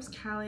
name's Kallie.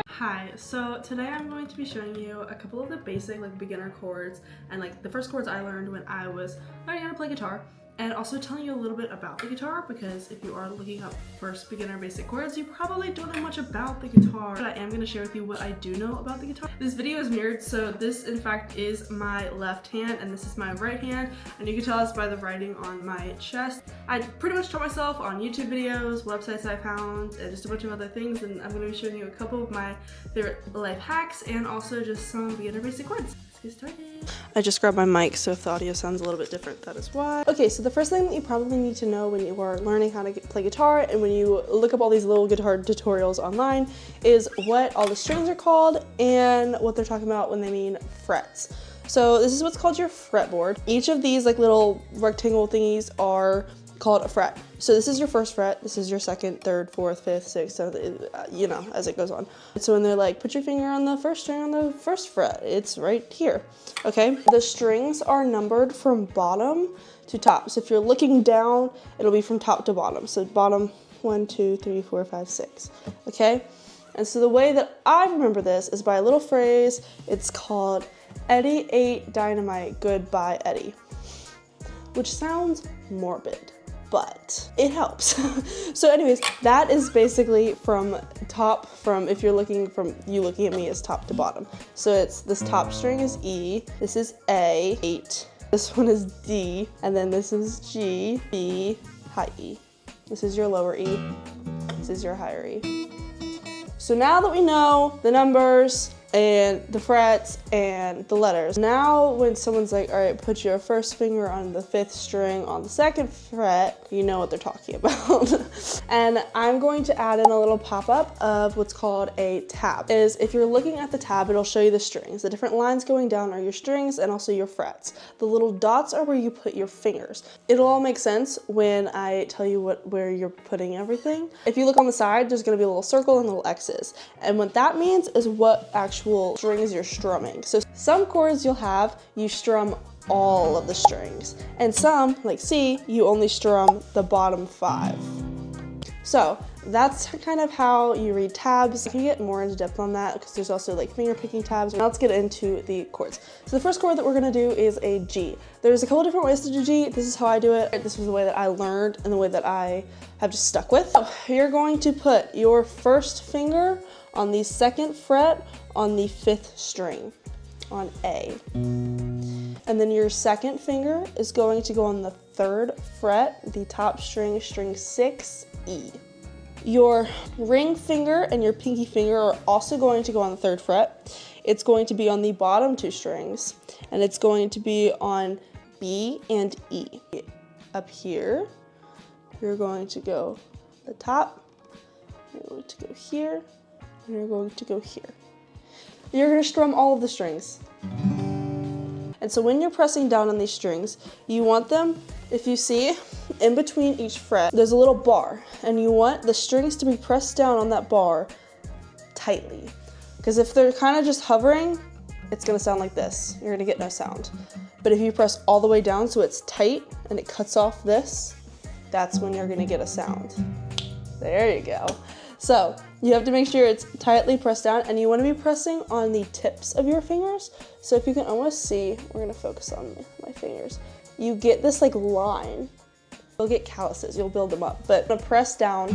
Hi, so today I'm going to be showing you a couple of the basic beginner chords and the first chords I learned when I was learning how to play guitar, and also telling you a little bit about the guitar, because if you are looking up first beginner basic chords, you probably don't know much about the guitar. But I am going to share with you what I do know about the guitar. This video is mirrored, so this in fact is my left hand and this is my right hand, and you can tell this by the writing on my chest. I pretty much taught myself on YouTube videos, websites I found, and just a bunch of other things, and I'm going to be showing you a couple of my favorite life hacks and also just some beginner basic chords. Let's get started. I just grabbed my mic, so if the audio sounds a little bit different, that is why. Okay, so the first thing that you probably need to know when you are learning how to play guitar and when you look up all these little guitar tutorials online is what all the strings are called and what they're talking about when they mean frets. So this is what's called your fretboard. Each of these little rectangle thingies are called a fret. So this is your first fret, this is your second, third, fourth, fifth, sixth, seventh, you know, as it goes on. So when they're like, put your finger on the first string on the first fret, it's right here, okay? The strings are numbered from bottom to top. So if you're looking down, it'll be from top to bottom. So bottom 1, 2, 3, 4, 5, 6, okay? And so the way that I remember this is by a little phrase. It's called Eddie ate dynamite, goodbye Eddie, which sounds morbid, but it helps. So anyways, that is basically from top, if you're looking at me as top to bottom. So it's this top string is E, this is A, 8, this one is D, and then this is G, B, high E. This is your lower E, this is your higher E. So now that we know the numbers and the frets and the letters, now when someone's like, all right, put your first finger on the 5th string on the 2nd fret, you know what they're talking about. And I'm going to add in a little pop-up of what's called a tab. If you're looking at the tab, it'll show you the strings. The different lines going down are your strings and also your frets. The little dots are where you put your fingers. It'll all make sense when I tell you where you're putting everything. If you look on the side, there's gonna be a little circle and little X's. And what that means is what actual strings you're strumming. So some chords you strum all of the strings, and some, like C, you only strum the bottom 5. So that's kind of how you read tabs. You can get more into depth on that because there's also finger picking tabs. Now let's get into the chords. So the first chord that we're gonna do is a G. There's a couple different ways to do G. This is how I do it. This was the way that I learned and the way that I have just stuck with. So you're going to put your first finger on the 2nd fret on the 5th string on A. And then your second finger is going to go on the 3rd fret, the top string, string 6, E. Your ring finger and your pinky finger are also going to go on the 3rd fret. It's going to be on the bottom 2 strings, and it's going to be on B and E. Up here, you're going to go the top, you're going to go here, and you're going to go here. You're going to strum all of the strings. And so when you're pressing down on these strings, you want them, if you see, in between each fret, there's a little bar, and you want the strings to be pressed down on that bar tightly. Because if they're kind of just hovering, it's going to sound like this. You're going to get no sound. But if you press all the way down so it's tight and it cuts off this, that's when you're going to get a sound. There you go. So you have to make sure it's tightly pressed down, and you want to be pressing on the tips of your fingers. So if you can almost see, we're going to focus on my fingers. You get this line. You'll get calluses, you'll build them up, but I'm going to press down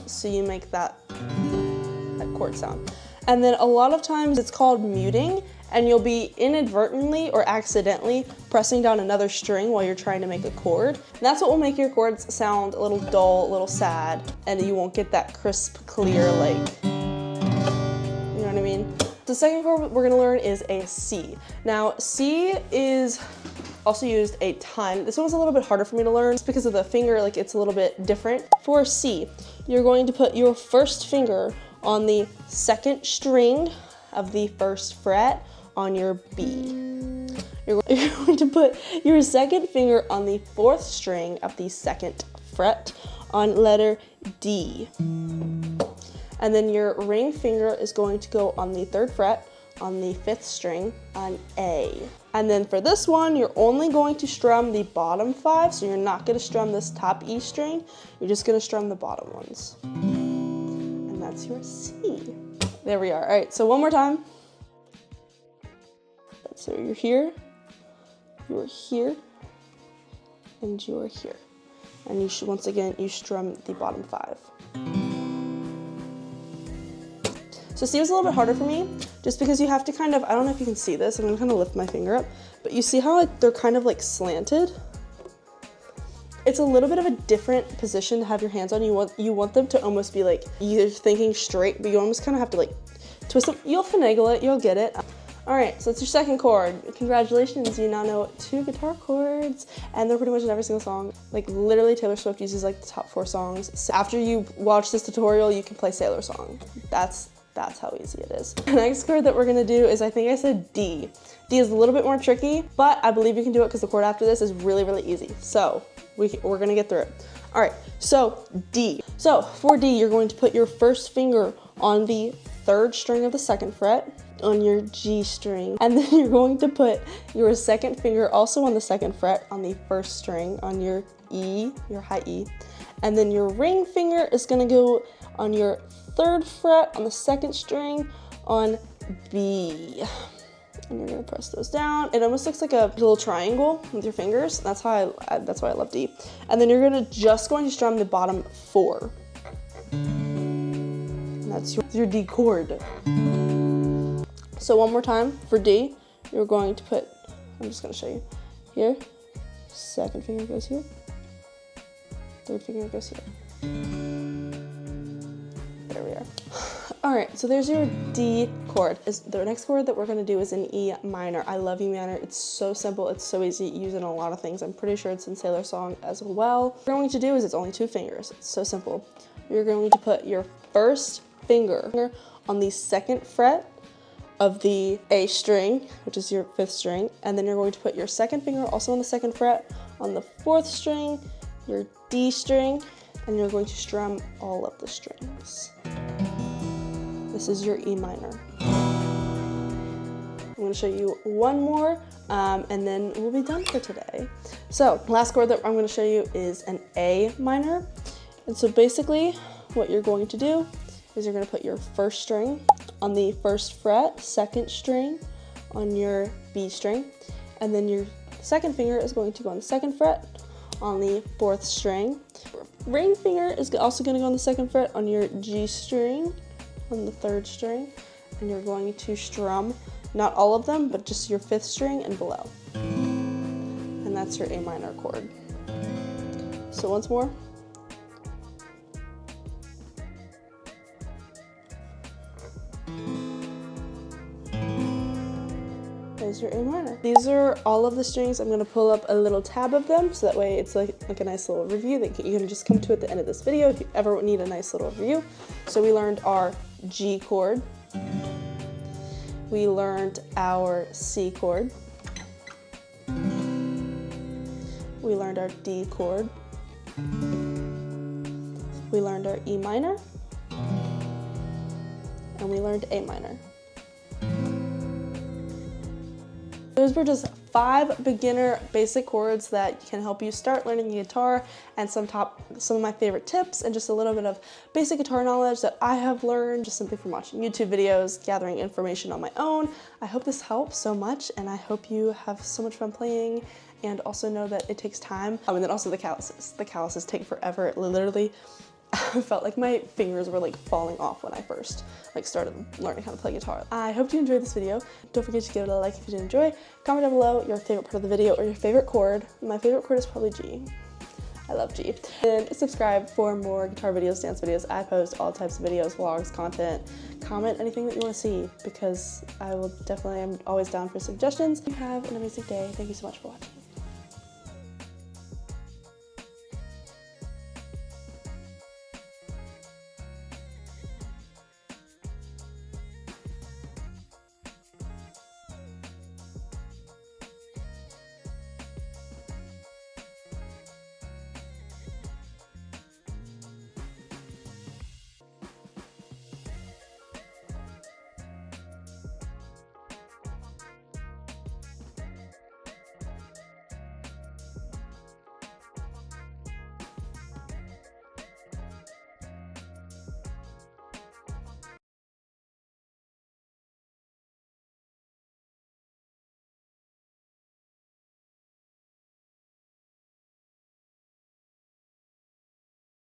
so you make that chord sound. And then a lot of times it's called muting, and you'll be inadvertently or accidentally pressing down another string while you're trying to make a chord. And that's what will make your chords sound a little dull, a little sad, and you won't get that crisp, clear, you know what I mean? The second chord we're gonna learn is a C. Now, C is also used a ton. This one was a little bit harder for me to learn just because of the finger, it's a little bit different. For C, you're going to put your first finger on the 2nd string of the 1st fret on your B. You're going to put your 2nd finger on the 4th string of the 2nd fret on letter D. And then your ring finger is going to go on the 3rd fret on the 5th string on A. And then for this one, you're only going to strum the bottom 5, so you're not going to strum this top E string, you're just going to strum the bottom ones. And that's your C. There we are. All right, so one more time. So you're here, and you're here. And you should, once again, you strum the bottom 5. So C was a little bit harder for me, just because you have to kind of, I don't know if you can see this, I'm gonna kind of lift my finger up, but you see how they're kind of like slanted? It's a little bit of a different position to have your hands on. You want them to almost be like, you're thinking straight, but you almost kind of have to like twist them. You'll finagle it, you'll get it. All right, so it's your second chord. Congratulations, you now know 2 guitar chords, and they're pretty much in every single song. Like literally Taylor Swift uses like the top 4 songs. So after you watch this tutorial, you can play Sailor Song. That's how easy it is. The next chord that we're gonna do is, I think I said D. D is a little bit more tricky, but I believe you can do it because the chord after this is really, really easy. So we're gonna get through it. All right, so D. So for D, you're going to put your first finger on the 3rd string of the 2nd fret on your G string, and then you're going to put your 2nd finger also on the 2nd fret on the 1st string on your E, your high E, and then your ring finger is gonna go on your 3rd fret on the 2nd string on B. And you're gonna press those down. It almost looks like a little triangle with your fingers. That's why I love D. And then you're just going to strum the bottom 4. And that's your D chord. So one more time for D, you're going to put, I'm just gonna show you, here, 2nd finger goes here, 3rd finger goes here. There we are. All right, so there's your D chord. The next chord that we're gonna do is an E minor. I love E minor. It's so simple, it's so easy, you use it in a lot of things. I'm pretty sure it's in Sailor Song as well. What we're going to do is, it's only 2 fingers. It's so simple. You're going to put your first finger on the 2nd fret of the A string, which is your 5th string, and then you're going to put your 2nd finger also on the 2nd fret on the 4th string, your D string, and you're going to strum all of the strings. This is your E minor. I'm going to show you one more, and then we'll be done for today. So last chord that I'm going to show you is an A minor. And so basically what you're going to do is you're going to put your 1st string on the 1st fret, 2nd string on your B string, and then your 2nd finger is going to go on the 2nd fret on the 4th string. Ring finger is also going to go on the 2nd fret on your G string on the 3rd string, and you're going to strum not all of them, but just your 5th string and below. And that's your A minor chord. So once more. There's your A minor. These are all of the strings. I'm gonna pull up a little tab of them, so that way it's like a nice little review that you can just come to at the end of this video if you ever need a nice little review. So we learned our G chord. We learned our C chord. We learned our D chord. We learned our E minor. And we learned A minor. Those were just 5 beginner basic chords that can help you start learning the guitar, and some of my favorite tips, and just a little bit of basic guitar knowledge that I have learned just simply from watching YouTube videos, gathering information on my own. I hope this helps so much, and I hope you have so much fun playing, and also know that it takes time. And then also the calluses. The calluses take forever. It literally, I felt like my fingers were like falling off when I first started learning how to play guitar. I hope you enjoyed this video. Don't forget to give it a like if you did enjoy. Comment down below your favorite part of the video or your favorite chord. My favorite chord is probably G. I love G. And subscribe for more guitar videos, dance videos. I post all types of videos, vlogs, content. Comment anything that you want to see, because I will definitely, I'm always down for suggestions. You have an amazing day. Thank you so much for watching.